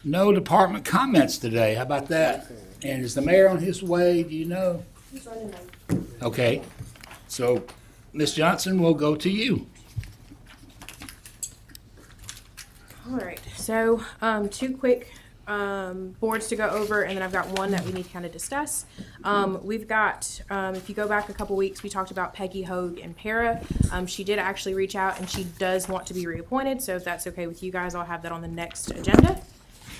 No department comments today. How about that? And is the mayor on his way? Do you know? He's running late. Okay. So, Ms. Johnson, we'll go to you. All right, so two quick boards to go over, and then I've got one that we need to kind of discuss. We've got, if you go back a couple weeks, we talked about Peggy Hogue and Para. She did actually reach out, and she does want to be reappointed, so if that's okay with you guys, I'll have that on the next agenda.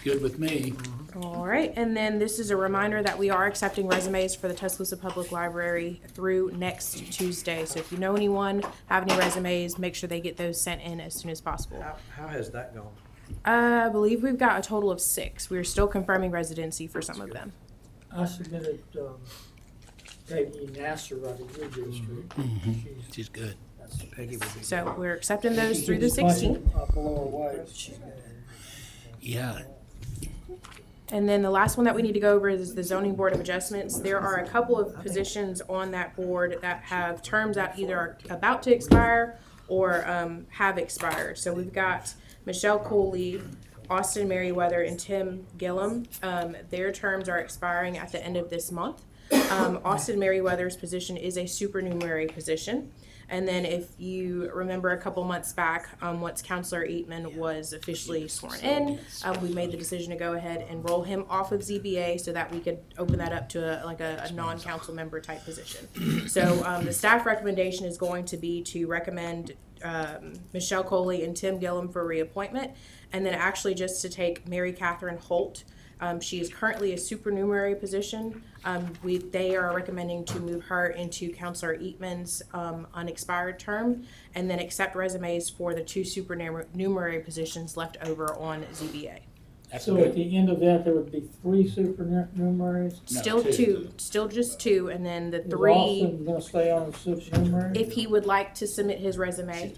Good with me. All right, and then this is a reminder that we are accepting resumes for the Tuscaloosa Public Library through next Tuesday. So if you know anyone, have any resumes, make sure they get those sent in as soon as possible. How has that gone? I believe we've got a total of 6. We're still confirming residency for some of them. I submitted Peggy Nasser out of your district. She's good. Peggy would be. So we're accepting those through the 16th. Below her weight. Yeah. And then the last one that we need to go over is the Zoning Board of Adjustments. There are a couple of positions on that board that have terms that either are about to expire or have expired. So we've got Michelle Cooley, Austin Merriweather, and Tim Gillum. Their terms are expiring at the end of this month. Austin Merriweather's position is a supernumerary position. And then if you remember a couple months back, once Counselor Eatman was officially sworn in, we made the decision to go ahead and roll him off of ZBA so that we could open that up to a non-council member type position. So the staff recommendation is going to be to recommend Michelle Coley and Tim Gillum for reappointment, and then actually just to take Mary Catherine Holt. She is currently a supernumerary position. They are recommending to move her into Counselor Eatman's unexpired term, and then accept resumes for the 2 supernumerary positions left over on ZBA. That's So good. at the end of that, there would be 3 supernumeraries? No, Still 2. 2, still just 2, and then the Is 3, Austin gonna stay on the supernumerary? if he would like to submit his resume,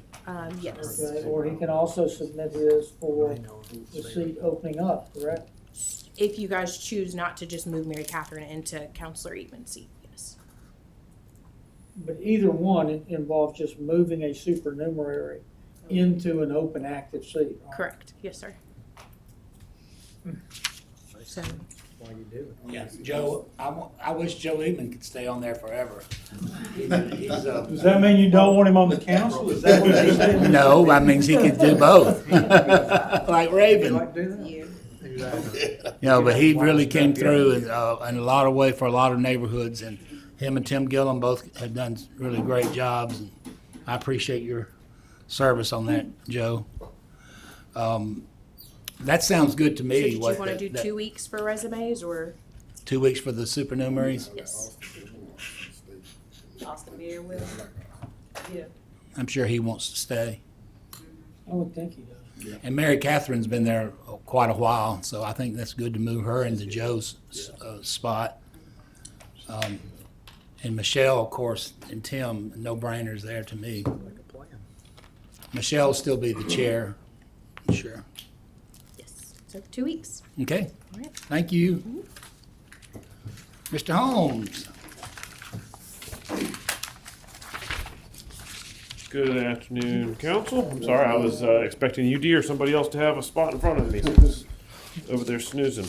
yes. Okay, or he can also submit his for the seat opening up, correct? If you guys choose not to just move Mary Catherine into Counselor Eatman's seat, yes. But either one involves just moving a supernumerary into an open active seat, right? Correct, yes, sir. So, Why you do it? Yeah, Joe, I wish Joe Eatman could stay on there forever. Does that mean you don't want him on the council? Is that what you're saying? No, that means he could do both. Like You Raven. like doing that? Exactly. But he really came through in a lot of way for a lot of neighborhoods, and him and Tim Gillum both have done really great jobs, and I appreciate your service on that, Joe. That sounds good to so me. did you want to do 2 weeks for resumes, or? 2 weeks for the supernumeraries? Yes. Austin Beer will. Yeah. I'm sure he wants to stay. I would think he does. And Mary Catherine's been there quite a while, so I think that's good to move her into Joe's spot. And Michelle, of course, and Tim, no-brainers there to me. Like a plan. Michelle will still be the chair, sure. Yes. So 2 weeks. Okay, All right. thank you. Mr. Holmes. Good afternoon, council. I'm sorry, I was expecting UD or somebody else to have a spot in front of me, so I was over there snoozing.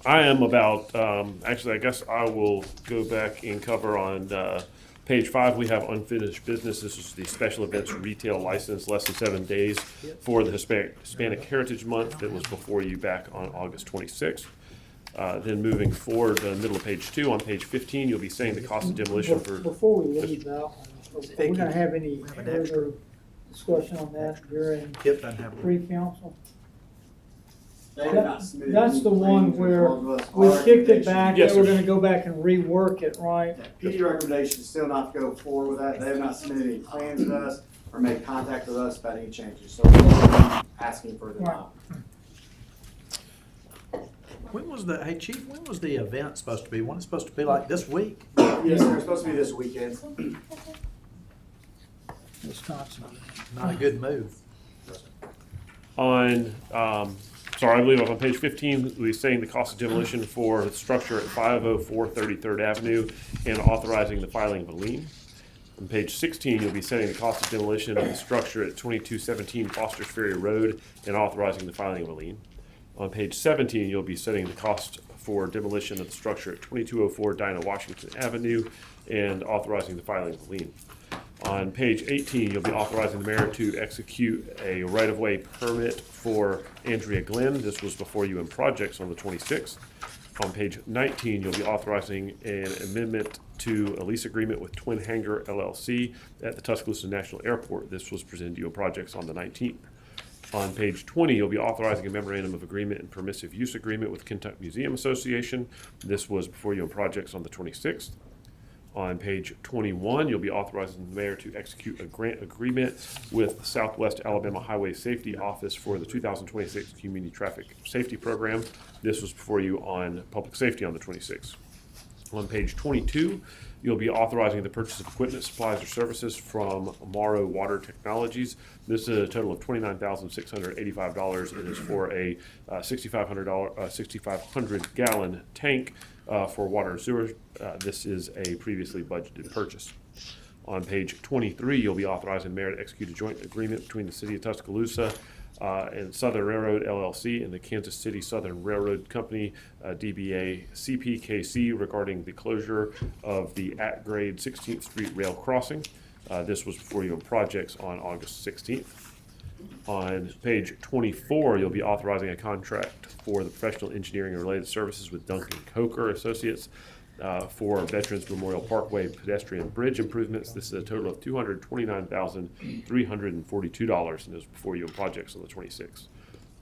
I am about, actually, I guess I will go back and cover on page 5. We have unfinished business. This is the special events retail license, less than 7 days for the Hispanic Heritage Month that was before you back on August 26th. Then moving forward, middle of page 2, on page 15, you'll be saying the cost of demolition for. Before we leave that one, are we gonna have any further discussion on that during Kip doesn't have. pre-council? They have not submitted That's any the one claims where as well as we our kicked it recommendation. back, Yes, and we're sir. gonna go back and rework it, right? PD recommendation is still not to go forward with that. They have not submitted any plans with us or made contact with us about any changes. So we're asking for denial. When was the, hey chief, when was the event supposed to be? Wasn't it supposed to be like this week? Yes, they're supposed to be this weekend. Wisconsin. Not a good move. On, sorry, I believe on page 15, we're saying the cost of demolition for the structure at 504 33rd Avenue and authorizing the filing of a lien. On page 16, you'll be setting the cost of demolition of the structure at 2217 Foster's Ferry Road and authorizing the filing of a lien. On page 17, you'll be setting the cost for demolition of the structure at 2204 Dinah Washington Avenue and authorizing the filing of a lien. On page 18, you'll be authorizing the mayor to execute a right-of-way permit for Andrea Glenn. This was before you in projects on the 26th. On page 19, you'll be authorizing an amendment to a lease agreement with Twin Hangar LLC at the Tuscaloosa National Airport. This was presented to you in projects on the 19th. On page 20, you'll be authorizing a memorandum of agreement and permissive use agreement with Kentucky Museum Association. This was before you in projects on the 26th. On page 21, you'll be authorizing the mayor to execute a grant agreement with the Southwest Alabama Highway Safety Office for the 2026 Community Traffic Safety Program. This was before you on public safety on the 26th. On page 22, you'll be authorizing the purchase of equipment, supplies, or services from Morrow Water Technologies. This is a total of $29,685 and is for a 6,500 gallon tank for water and sewer. This is a previously budgeted purchase. On page 23, you'll be authorizing the mayor to execute a joint agreement between the city of Tuscaloosa and Southern Railroad LLC and the Kansas City Southern Railroad Company, DBA CPKC, regarding the closure of the at-grade 16th Street rail crossing. This was before you in projects on August 16th. On page 24, you'll be authorizing a contract for the professional engineering and related services with Duncan Coker Associates for Veterans Memorial Parkway pedestrian bridge improvements. This is a total of $229,342 and is before you in projects on the 26th.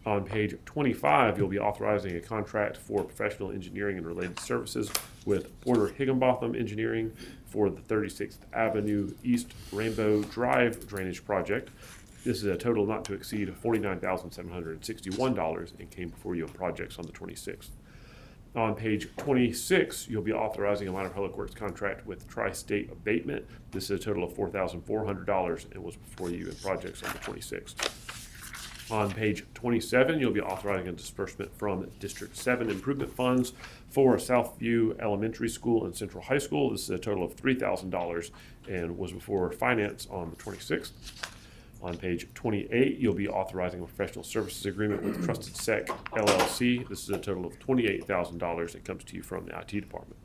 On page 25, you'll be authorizing a contract for professional engineering and related services with Porter Higginbotham Engineering for the 36th Avenue East Rainbow Drive drainage project. This is a total not to exceed $49,761 and came before you in projects on the 26th. On page 26, you'll be authorizing a minor public works contract with Tri-State Abatement. This is a total of $4,400 and was before you in projects on the 26th. On page 27, you'll be authorizing a disbursement from District 7 improvement funds for Southview Elementary School and Central High School. This is a total of $3,000 and was before finance on the 26th. On page 28, you'll be authorizing a professional services agreement with Trusted Sec LLC. This is a total of $28,000 that comes to you from the IT department.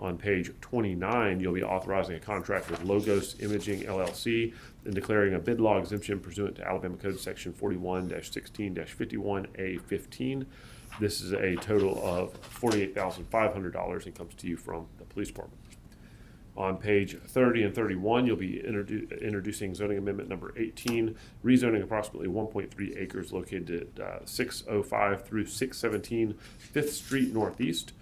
On page 29, you'll be authorizing a contract with Logos Imaging LLC and declaring a bid law exemption pursuant to Alabama Code Section 41-16-51A15. This is a total of $48,500 and comes to you from the police department. On page 30 and 31, you'll be introducing zoning amendment number 18, rezoning approximately 1.3 acres located at 605 through 617 5th Street Northeast,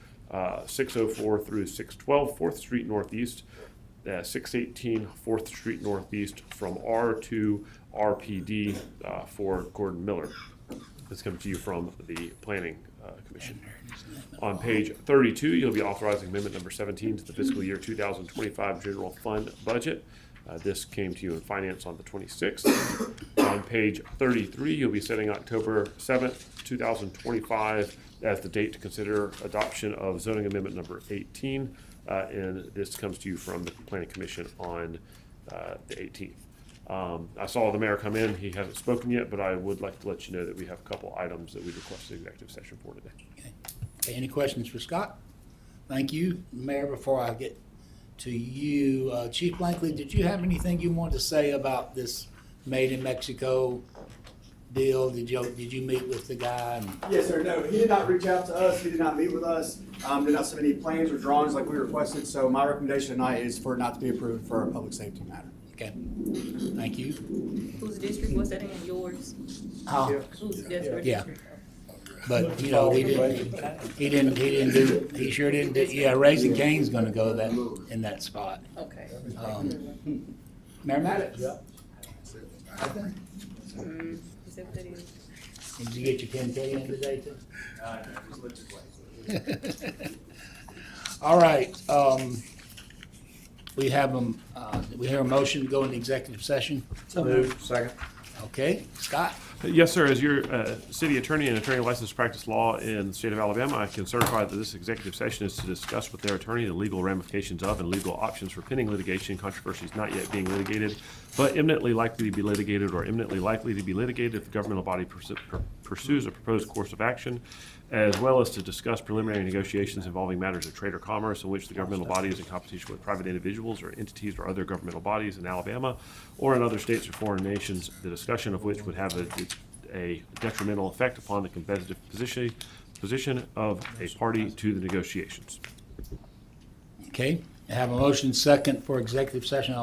604 through 612 4th Street Northeast, 618 4th Street Northeast from R to RPD for Gordon Miller. This comes to you from the Planning Commission. On page 32, you'll be authorizing amendment number 17 to the fiscal year 2025 general fund budget. This came to you in finance on the 26th. On page 33, you'll be setting October 7th, 2025 as the date to consider adoption of zoning amendment number 18. And this comes to you from the Planning Commission on the 18th. I saw the mayor come in. He hasn't spoken yet, but I would like to let you know that we have a couple items that we requested executive session for today. Okay, any questions for Scott? Thank you. Mayor, before I get to you, Chief Blankley, did you have anything you wanted to say about this Made in Mexico deal? Did you meet with the guy? Yes, sir. No, he did not reach out to us. He did not meet with us. Did not submit any plans or drawings like we requested. So my recommendation tonight is for it not to be approved for a public safety matter. Okay, thank you. Whose district was that in? Yours? Whose district? Yeah. But, you know, he sure didn't do, yeah, Raising Cane's gonna go in that spot. Okay. Mayor Maddox? Is that what that is? Did you get your 10K in today too? All right, we have a motion to go into executive session. So moved. Second. Okay, Scott? Yes, sir. As your city attorney and attorney licensed to practice law in the state of Alabama, I can certify that this executive session is to discuss with their attorney the legal ramifications of and legal options for pending litigation, controversies not yet being litigated, but imminently likely to be litigated or imminently likely to be litigated if the governmental body pursues a proposed course of action, as well as to discuss preliminary negotiations involving matters of trade or commerce in which the governmental body is in competition with private individuals or entities or other governmental bodies in Alabama or in other states or foreign nations, the discussion of which would have a detrimental effect upon the competitive position of a party to the negotiations. Okay, I have a motion second for executive session.